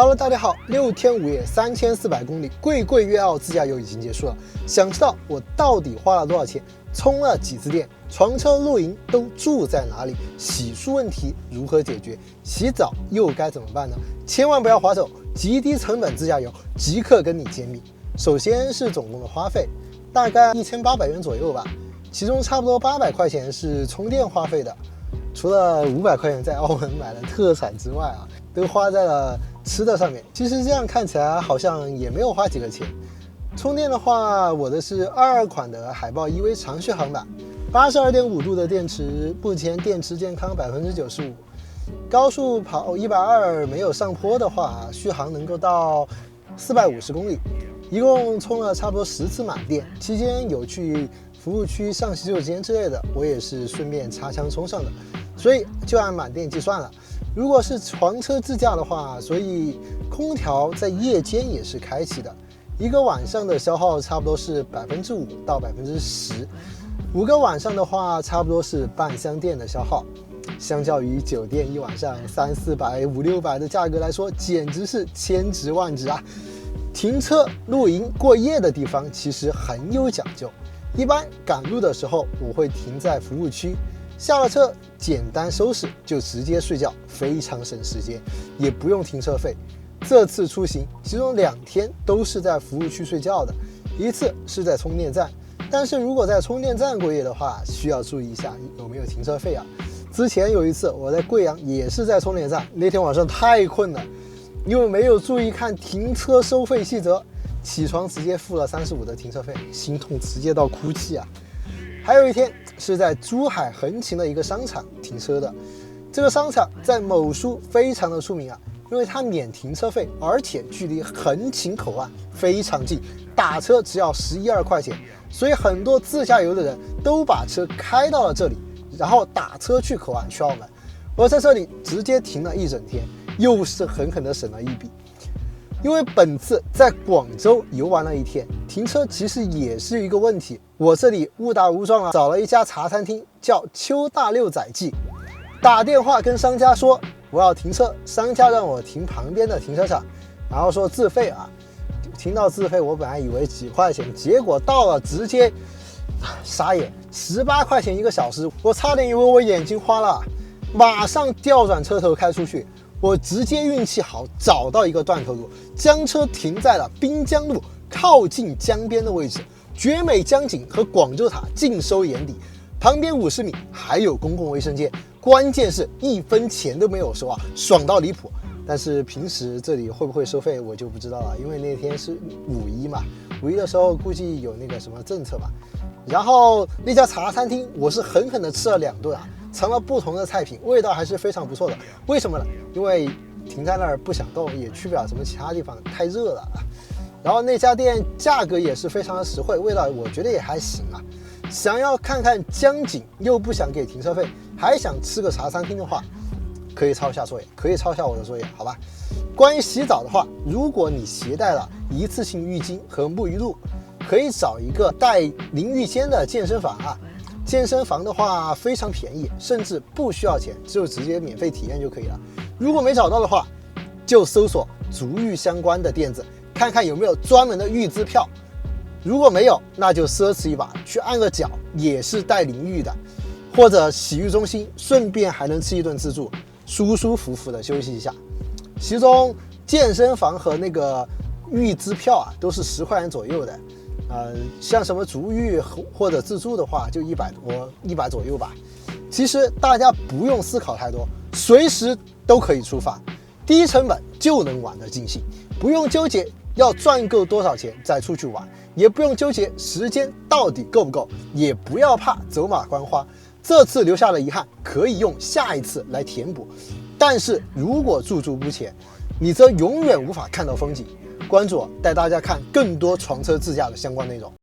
Hello， 大家好，6天5夜3400公里，贵贵粤澳自驾游已经结束了。想知道我到底花了多少钱，充了几次电，床车露营都住在哪里，洗漱问题如何解决，洗澡又该怎么办呢？千万不要划走，极低成本自驾游即刻跟你揭秘。首先是总共的花费，大概1800元左右吧，其中差不多800块钱是充电花费的，除了500块钱在澳门买了特产之外啊，都花在了吃的上面。其实这样看起来好像也没有花几个钱。充电的话，我的是22款的海豹 EV 长续航版，82.5度的电池，目前电池健康95%。高速跑120没有上坡的话，续航能够到450公里。一共充了差不多10次满电，期间有去服务区上洗手间之类的，我也是顺便插枪充上的，所以就按满电计算了。如果是床车自驾的话，所以空调在夜间也是开启的，一个晚上的消耗差不多是5%到10%，5个晚上的话差不多是半箱电的消耗。相较于酒店一晚上300、400、500、600的价格来说，简直是千值万值啊！停车、露营、过夜的地方其实很有讲究。一般赶路的时候，我会停在服务区，下了车简单收拾就直接睡觉，非常省时间，也不用停车费。这次出行，其中2天都是在服务区睡觉的，一次是在充电站。但是如果在充电站过夜的话，需要注意一下有没有停车费啊。之前有一次我在贵阳也是在充电站，那天晚上太困了，因为没有注意看停车收费细则，起床直接付了35的停车费，心痛直接到哭泣啊！还有一天是在珠海横琴的一个商场停车的，这个商场在某书非常的出名啊，因为它免停车费，而且距离横琴口岸非常近，打车只要11、12块钱，所以很多自驾游的人都把车开到了这里，然后打车去口岸去澳门。我在这里直接停了一整天，又是狠狠的省了一笔。因为本次在广州游玩了一天，停车其实也是一个问题。我这里误打误撞找了一家茶餐厅，叫邱大六仔记，打电话跟商家说我要停车，商家让我停旁边的停车场，然后说自费啊。听到自费，我本来以为几块钱，结果到了直接傻眼，18块钱1个小时，我差点以为我眼睛花了，马上调转车头开出去。我直接运气好，找到一个断头路，将车停在了滨江路靠近江边的位置，绝美江景和广州塔尽收眼底，旁边50米还有公共卫生间，关键是1分钱都没有收啊，爽到离谱。但是平时这里会不会收费我就不知道了，因为那天是5·1嘛，5·1的时候估计有那个什么政策吧。然后那家茶餐厅我是狠狠的吃了2顿啊，尝了不同的菜品，味道还是非常不错的。为什么呢？因为停在那儿不想动，也去不了什么其他地方，太热了啊。然后那家店价格也是非常的实惠，味道我觉得也还行啊。想要看看江景又不想给停车费，还想吃个茶餐厅的话，可以抄一下作业，可以抄一下我的作业，好吧？关于洗澡的话，如果你携带了一次性浴巾和沐浴露，可以找一个带淋浴间的健身房啊。健身房的话非常便宜，甚至不需要钱，就直接免费体验就可以了。如果没找到的话，就搜索足浴相关的店子，看看有没有专门的浴姿票。如果没有，那就奢侈一把，去按个脚，也是带淋浴的，或者洗浴中心，顺便还能吃一顿自助，舒舒服服的休息一下。其中健身房和那个浴姿票啊，都是10块钱左右的。像什么足浴或者自助的话，就100左右吧。其实大家不用思考太多，随时都可以出发，低成本就能玩得尽兴，不用纠结要赚够多少钱再出去玩，也不用纠结时间到底够不够，也不要怕走马观花。这次留下的遗憾可以用下一次来填补，但是如果驻足不前，你则永远无法看到风景。关注我，带大家看更多床车自驾的相关内容。